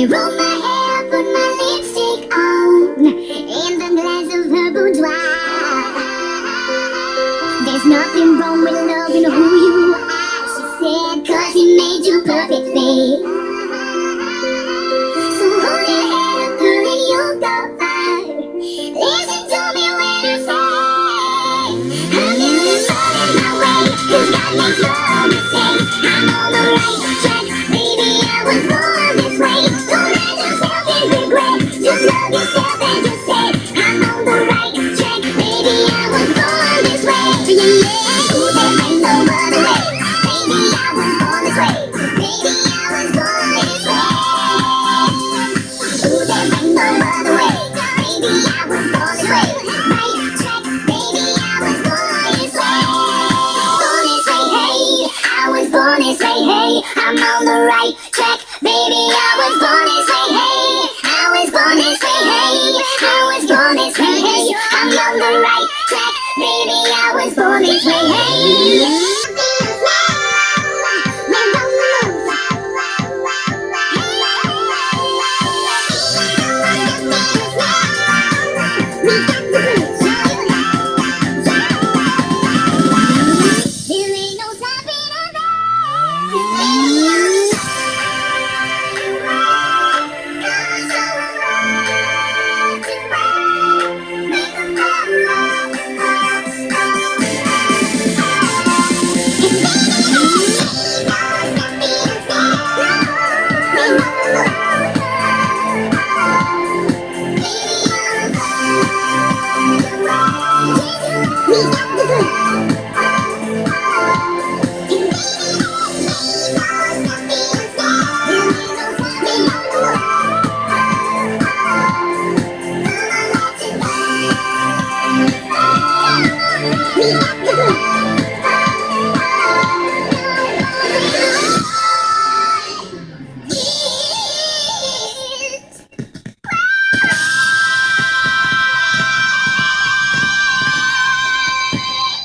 rolled my hair, put my lipstick on, and a glass of her boudoir. There's nothing wrong with loving who you are, she said, 'cause he made you perfect, babe. So hold your head up, girl, and you'll go far. Listen to me when I say I'm beautiful in my way, 'cause God makes no mistakes. I'm on the right track, baby, I was born this way. Don't let yourself in regret, just love yourself and just say I'm on the right track, baby, I was born this way. Yeah, yeah, ooh, there ain't no other way, baby, I was born this way. Baby, I was born this way. Ooh, there ain't no other way, baby, I was born this way. Right track, baby, I was born this way. Born this way, hey, I was born this way, hey, I'm on the right track, baby, I was born this way, hey, I was born this way, hey, I was born this way, hey, I'm on the right track, baby, I was born this way, hey.